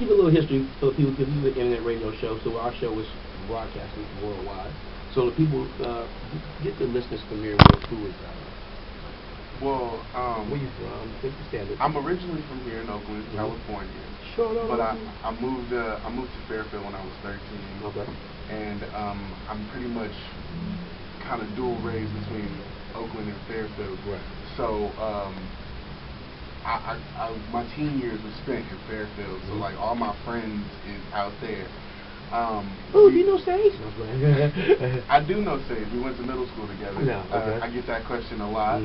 give a little history for the people, because this is an internet radio show, so our show is broadcasting worldwide. So the people, get the listeners familiar with who is Well, where you from? Take the standard. I'm originally from here in Oakland, California. Sure, no, but I moved to Fairfield when I was 13. Okay. And I'm pretty much kind of dual raised between Oakland and Fairfield. Right. So my teen years were spent in Fairfield. So like all my friends is out there. Oh, you know Sage? I do know Sage. We went to middle school together. No, okay. I get that question a lot.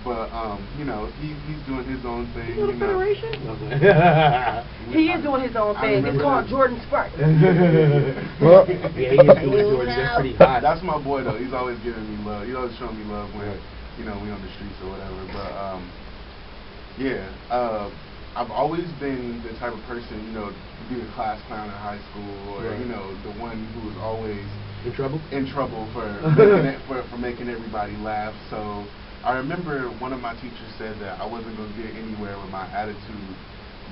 But, you know, he's doing his own thing. You know the Federation? Okay. He is doing his own thing. It's called Jordan Sparks. Well, yeah, he is doing Jordan. That's pretty hot. That's my boy, though. He's always giving me love. He's always showing me love when, you know, we on the streets or whatever. But, yeah. I've always been the type of person, you know, to be the class clown in high school, or you know, the one who was always in trouble for making for making everybody laugh. So I remember one of my teachers said that I wasn't going to get anywhere with my attitude,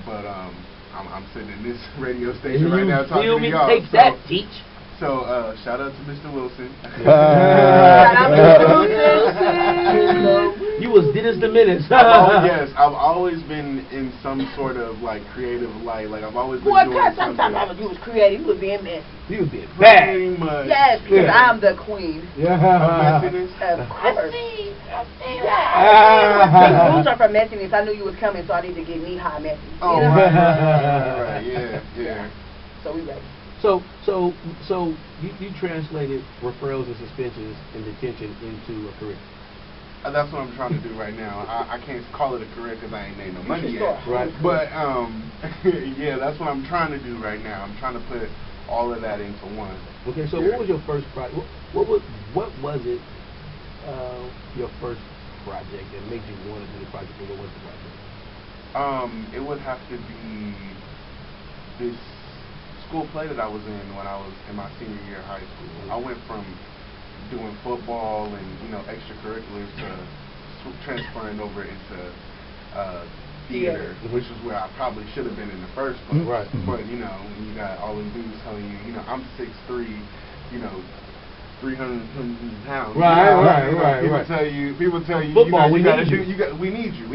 but I'm sitting in this radio station right now talking to y'all. Take that, teach. So, shout out to Mr. Wilson. You was Dennis the Menace. Yes, I've always been in some sort of like creative light. Like I've always been doing something. Sometimes you was creative. You was being messy. You was being bad. Pretty much. Yes, because I'm the queen. Of messiness. Of course. I see that. Rules are for messiness. I knew you was coming, so I need to get knee-high messy. Oh, right. Yeah. So we ready. So you translated referrals and suspensions and detention into a career. That's what I'm trying to do right now. I can't call it a career because I ain't made no money yet. Right. But yeah, that's what I'm trying to do right now. I'm trying to put all of that into one. Okay. So what was your first project? What was it? Your first project that made you want to do the project? What was the project? It would have to be this school play that I was in when I was in my senior year of high school. I went from doing football and, you know, extracurriculars to transferring over into theater, which is where I probably should have been in the first place. Right. But, you know, when you got all them dudes telling you, you know, I'm 6'3", you know, 300 pounds. Right. People tell you, football, we need you. We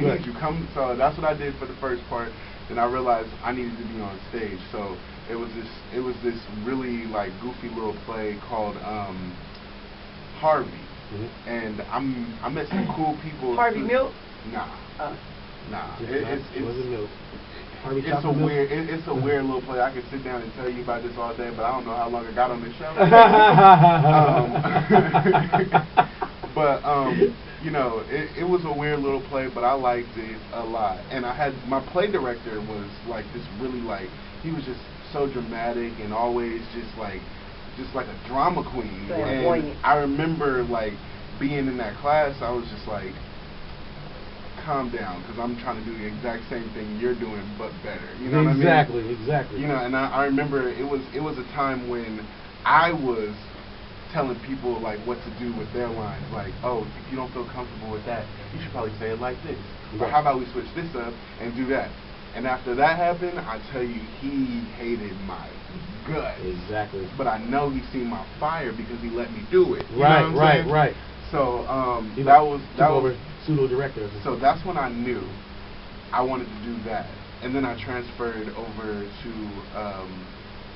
need you. Come. So that's what I did for the first part. Then I realized I needed to be on stage. So it was this really like goofy little play called Harvey, and I met some cool people. Harvey Milk? Nah. It's Milk. It's a weird little play. I could sit down and tell you about this all day, but I don't know how long I got on this show. You know, it was a weird little play, but I liked it a lot. And I had my play director was like this really like he was just so dramatic and always just like a drama queen. And I remember like being in that class, I was just like, calm down, because I'm trying to do the exact same thing you're doing, but better. You know what I mean? Exactly. You know, and I remember it was a time when I was telling people like what to do with their lines. Like, oh, if you don't feel comfortable with that, you should probably say it like this. Or how about we switch this up and do that? And after that happened, I tell you, he hated my guts. Exactly. But I know he seen my fire because he let me do it. You right, know what I'm saying? Right. So that was pseudo director. So that's when I knew I wanted to do that, and then I transferred over to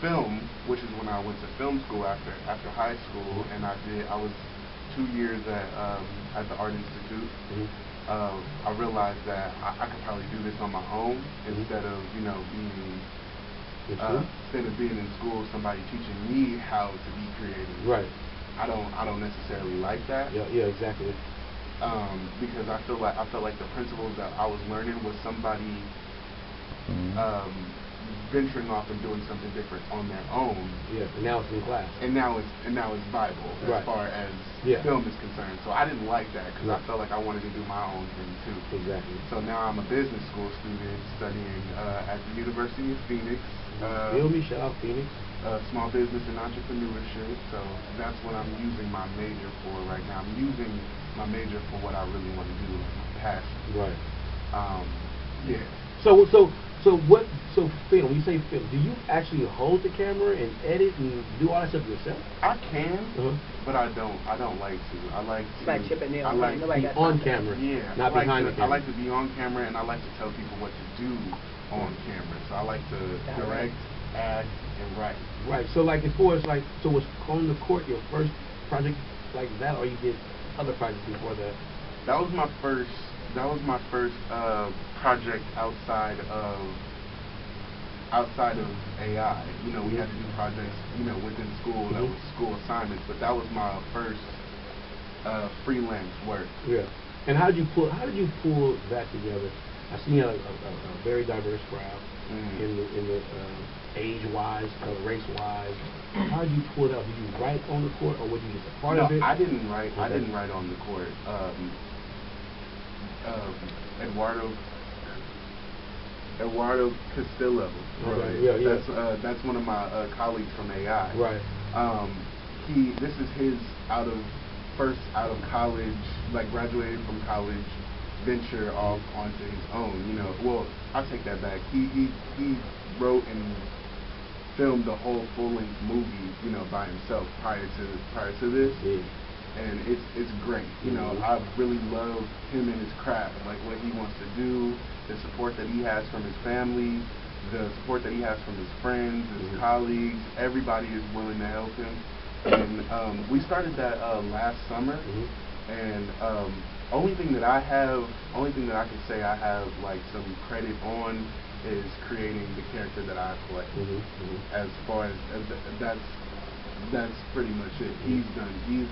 film, which is when I went to film school after high school, and I was 2 years at the Art Institute. I realized that I could probably do this on my own instead of being in school, somebody teaching me how to be creative. Right. I don't necessarily like that. Yeah, exactly. Because I felt like the principles that I was learning was somebody venturing off and doing something different on their own. Yeah, and now it's in class. And now it's Bible as far as film is concerned. So I didn't like that because I felt like I wanted to do my own thing too. Exactly. So now I'm a business school student studying at the University of Phoenix. Shout out Phoenix. Small business and entrepreneurship. So that's what I'm using my major for right now. I'm using my major for what I really want to do, my passion. Right. Yeah. So what? So film. You say film. Do you actually hold the camera and edit and do all that stuff yourself? I can, but I don't. I don't like to. I like to. Like chipping in. I like to be on camera. Yeah, not behind the camera. I like to be on camera, and I like to tell people what to do on camera. So I like to direct, act, and write. Right. So like as far as like, so was On the Court your first project like that, or you did other projects before that? That was my first. That was my first project outside of AI. You know, we had to do projects, you know, within school. That was school assignments, but that was my first freelance work. Yeah. And how did you pull that together? I see a very diverse crowd in the age-wise, race-wise. How did you pull it out? Did you write On the Court, or was you just a part of it? I didn't write. Okay. I didn't write On the Court. Eduardo Castillo. Right. That's one of my colleagues from AI. Right. This is his out of college, like graduated from college, venture off onto his own. You know, well, I'll take that back. He wrote and filmed the whole full-length movie, you know, by himself prior to this. Yeah. And it's great. You know, I really love him and his craft, like what he wants to do, the support that he has from his family, the support that he has from his friends, his colleagues. Everybody is willing to help him. And we started that last summer. And only thing that I can say I have like some credit on is creating the character that I play. As far as that's pretty much it. He's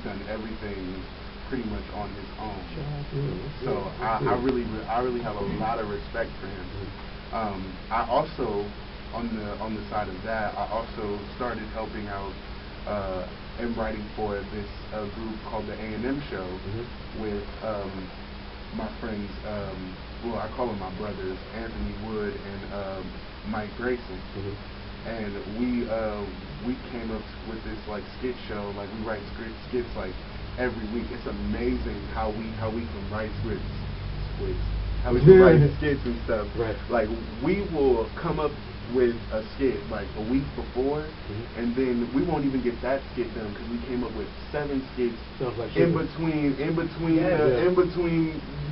done everything pretty much on his own. So I really have a lot of respect for him. I also, on the side of that, I also started helping out and writing for this group called the A&M Show with my friends. Well, I call them my brothers, Anthony Wood and Mike Grayson. And we came up with this like skit show. Like we write skits like every week. It's amazing how we can write skits, how we can write skits and stuff. Right. Like we will come up with a skit like a week before, and then we won't even get that skit done because we came up with 7 skits in between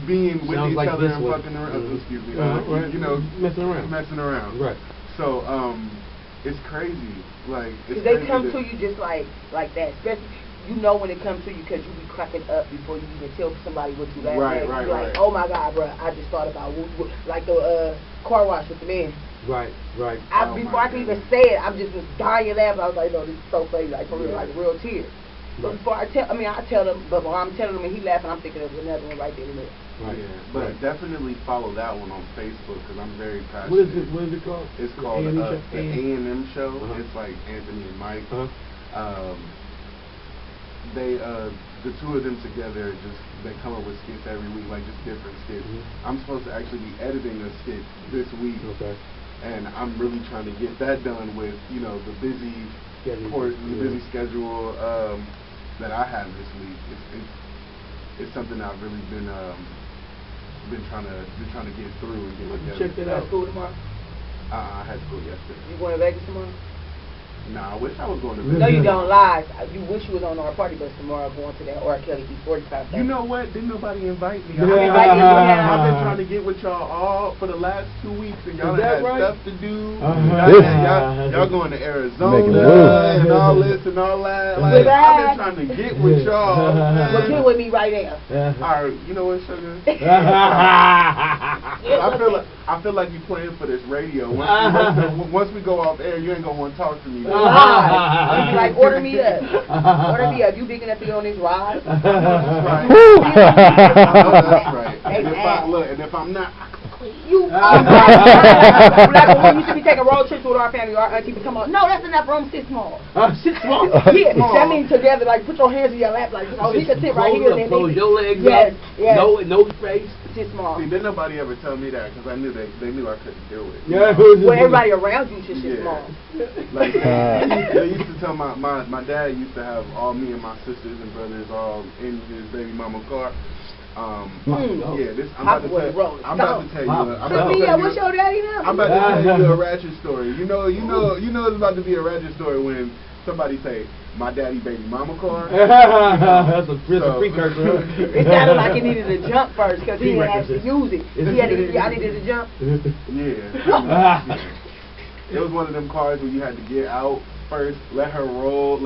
being with each other and fucking around. Excuse me, you know, messing around. Right. So it's crazy. Like it's they come to you just like that, especially. You know when it comes to you because you be cracking up before you even tell somebody what you last right, like, oh my God, bro, I just thought about like the car wash with the men. Right. Before I can even say it, I'm just dying laughing. I was like, no, this is so crazy, like for real, like real tears. But before I tell them, but while I'm telling them and he laughing, I'm thinking of another one right there in there. Right. Yeah, but definitely follow that one on Facebook because I'm very passionate. What is it called? It's called the A&M Show. It's like Anthony and Mike. They the two of them together they come up with skits every week, like just different skits. I'm supposed to actually be editing a skit this week, and I'm really trying to get that done with the busy schedule that I have this week. It's something I've really been trying to get through and get together. Check it out. School tomorrow? I had school yesterday. You going to Vegas tomorrow? Nah, I wish I was going to Vegas. No, you don't lie. You wish you was on our party bus tomorrow going to that R. Kelly B45 thing. You know what? Didn't nobody invite me. I've been trying to get with y'all all for the last 2 weeks, and y'all had stuff to do. Y'all going to Arizona and all this and all that. Like, I've been trying to get with y'all. Well, get with me right there. All right, you know what, sugar? I feel like you playing for this radio. Once we go off air, you ain't gonna want to talk to me. I'll be like, order me up. Order me up. You big enough to be on this ride? That's right. That's right. And if I'm not, you like when we used to be taking road trips with our family, our auntie would come on. No, that's enough room. Sit small. Sit small. Yeah, that means together. Like put your hands in your lap. Like he can sit right here. And then close your legs up. Yes. No space. Sit small. See, didn't nobody ever tell me that because I knew they knew I couldn't do it. Yeah. Well, everybody around you should sit small. Like they used to tell my dad used to have all me and my sisters and brothers all in his baby mama car. Yeah, this I'm about to tell you. I'm about to tell you. What's your daddy now? I'm about to tell you a ratchet story. You know, it's about to be a ratchet story when somebody say, "My daddy baby mama car." That's a precursor. It sounded like he needed to jump first because he didn't have to use it. I needed to jump. Yeah. It was one of them cars where you had to get out first, let her roll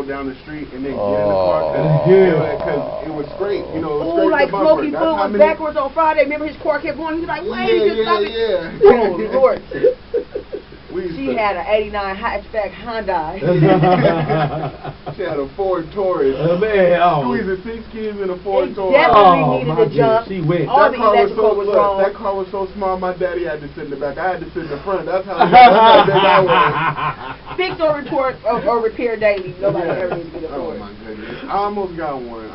down the street, and then get in the car because it was straight. You know, it was straight like the bumper. Smokey Fool was backwards on Friday. Remember his car kept going. He was like, "Wait, just stop it." Yeah. Oh Lord. She had an '89 hatchback Hyundai. She had a Ford Taurus. Squeezing 6 kids in a Ford Taurus. Definitely needed to jump. She went. All the electrical was wrong. That car was so small, my daddy had to sit in the back. I had to sit in the front. That's how big I was. Fix or report or repair daily. Nobody ever needs to get a Ford. Oh my goodness. I almost got one,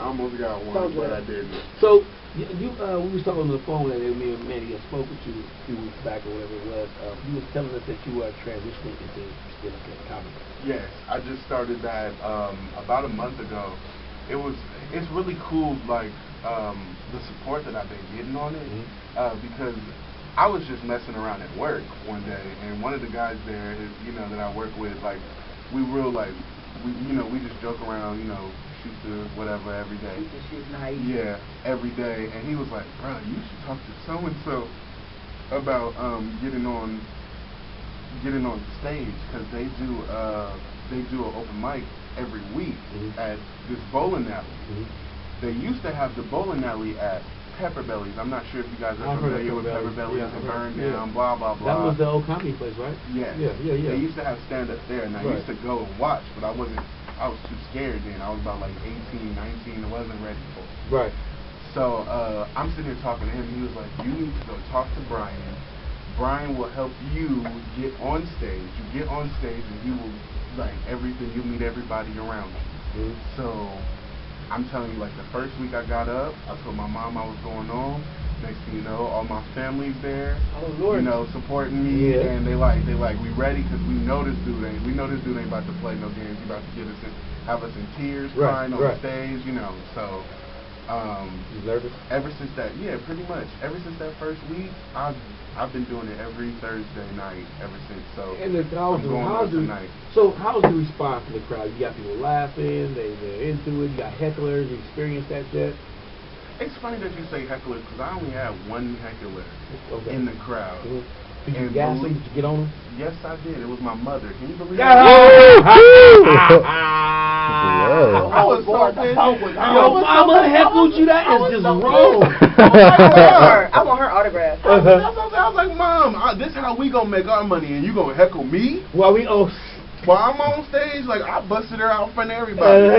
but I didn't. So, we was talking on the phone, and me and Manny spoke with you a few weeks back or whatever it was. You was telling us that you were transitioning into stand-up comedy. Yes, I just started that about a month ago. It's really cool, like the support that I've been getting on it, because I was just messing around at work one day, and one of the guys there, that I work with, like we just joke around, shoot the whatever every day. Yeah, every day. And he was like, "Bro, you should talk to so and so about getting on stage, because they do an open mic every week at this bowling alley. They used to have the bowling alley at Pepper Bellies. I'm not sure if you guys are familiar with Pepper Bellies and Burn Down, blah blah blah. That was the old comedy place, right? Yeah. They used to have stand up there, and I used to go and watch, but I was too scared then. I was about like 18, 19, I wasn't ready for it. Right. So I'm sitting here talking to him, and he was like, "You need to go talk to Brian. Brian will help you get on stage. You get on stage, and you will, like, everything, you meet everybody around you." So I'm telling you, like, the first week I got up, I told my mom I was going on. Next thing you know, all my family's there, supporting me, and they like, we ready, because we know this dude ain't about to play no games. He about to have us in tears, crying on stage, So, you nervous? Ever since that, pretty much. Ever since that first week, I've been doing it every Thursday night ever since. So, how's the response from the crowd? You got people laughing, they're into it. You got hecklers. You experienced that yet? It's funny that you say hecklers, because I only had one heckler in the crowd. Did you gas him? Did you get on him? Yes, I did. It was my mother. Can you believe that? I was so pissed. Your mama heckled you? That is just wrong. I want her autograph. I was like, "Mom, this is how we gonna make our money, and you gonna heckle me?" While I'm on stage, like, I busted her out in front of everybody.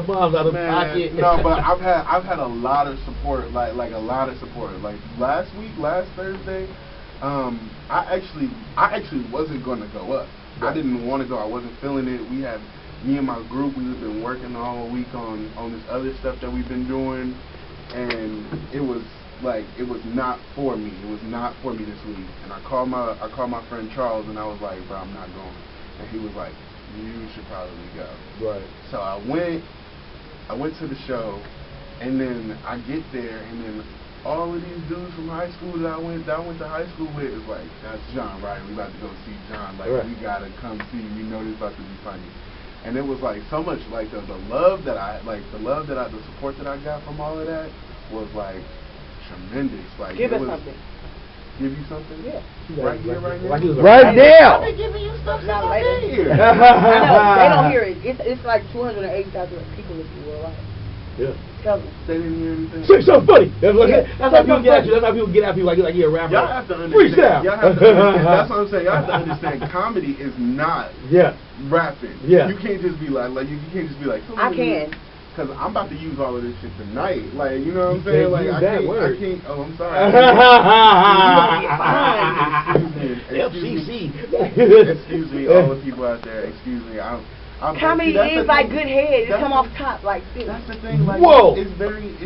Mom's out of pocket. No, but I've had a lot of support, like a lot of support. Like last Thursday, I actually wasn't gonna go up. I didn't want to go. I wasn't feeling it. Me and my group, we've been working all week on this other stuff that we've been doing, and it was not for me. It was not for me this week. And I called my friend Charles, and I was like, "Bro, I'm not going." And he was like, "You should probably go." Right. So I went to the show, and then I get there, and then all of these dudes from high school that I went to high school with is like, "That's Jon Rider. We about to go see Jon. Like, we gotta come see. We know this about to be funny." And it was like so much, like the support that I got from all of that was like tremendous. Like, give us something. Give you something? Yeah. Right here, right now? Right now! I've been giving you stuff since I've I've been here. I know, they don't hear it. It's like 280,000 people if you will. Yeah. Tell them. They didn't hear anything. Say something funny. That's how people get at you. That's how people get at you like you're a rapper. Y'all have to understand. That's what I'm saying. Y'all have to understand. Comedy is not rapping. Yeah. You can't just be like you can't just be like. I can. Because I'm about to use all of this shit tonight. Like, you know what I'm saying? Like, I can't. Oh, I'm sorry. Excuse me, all the people out there. Excuse me. Comedy is like good head. It come off top like this. That's the thing. Like, it's very.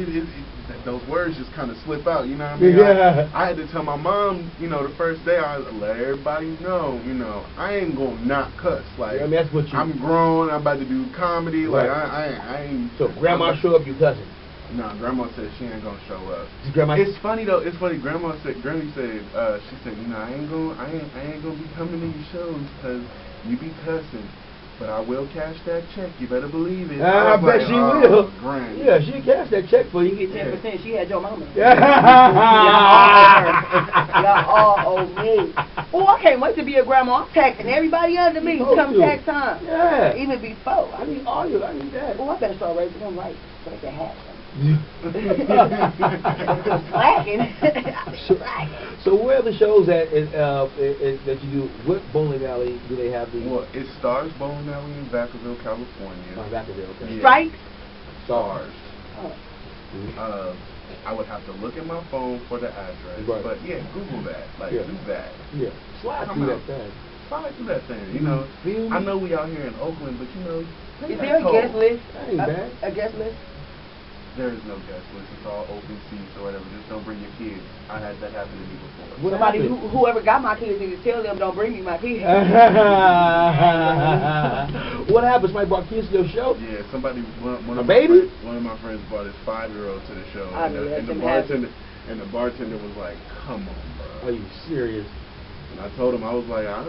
Those words just kind of slip out. You know what I mean? Yeah. I had to tell my mom. The first day I let everybody know. I ain't gonna not cuss. Like, that's what you. I'm grown. I'm about to do comedy. Like, I ain't. So grandma show up, you cussing. No, Grandma said she ain't gonna show up. Grandma. It's funny though. It's funny. Granny said, she said, you know, I ain't gonna be coming to your shows because you be cussing, but I will cash that check. You better believe it. I bet she will. Granny. Yeah, she cash that check for you. You get 10%. She had your mama. Yeah. Y'all all owe me. Oh, I can't wait to be a grandma. I'm taxing everybody under me. Come tax time. Yeah. Even before. I need all you. I need that. Oh, I better start raising them right so they can have some. Slacking. So where are the shows at that you do? What bowling alley do they have? Well, it Stars Bowling Alley in Vacaville, California. Oh, Vacaville, okay. Yeah. Strike? Stars. Oh. I would have to look at my phone for the address. Right. But yeah, Google that. Like, do that. Yeah. Slide through that thing. Slide through that thing. You know, I know we out here in Oakland, but you know, Is there a guest list? That ain't bad. A guest list? There is no guest list. It's all open seats or whatever. Just don't bring your kids. I had that happen to me before. What Somebody happened? whoever got my kids need to tell them don't bring me my kids. Mm-hmm. What happened? Somebody brought kids to your show? Yeah, somebody one A of baby? One of my friends brought his 5-year-old to the show, I know, that's impossible. and the bartender was like, "Come on, bro." Are you serious? And I told him, I was like, I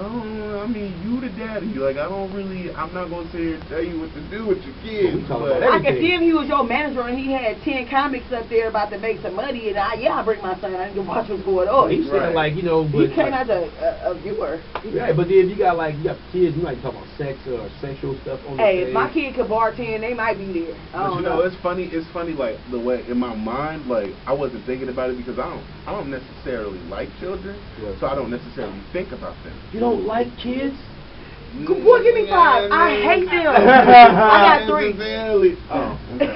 mean, you the daddy. Like, I'm not going to sit here and tell you what to do with your kids. But I could see if he was your manager and he had 10 comics up there about to make some money, and I bring my son. I need to watch what's going on. He's saying like, you know, but he came as a viewer. Yeah, but then if you got kids, you might talk about sex or sexual stuff on the stage. If my kid could bartend, they might be there. But you know, it's funny. Like the way in my mind, like I wasn't thinking about it because I don't necessarily like children, so I don't necessarily think about them. You don't like kids? Boy, give me 5. I hate them. I got 3. Oh, okay.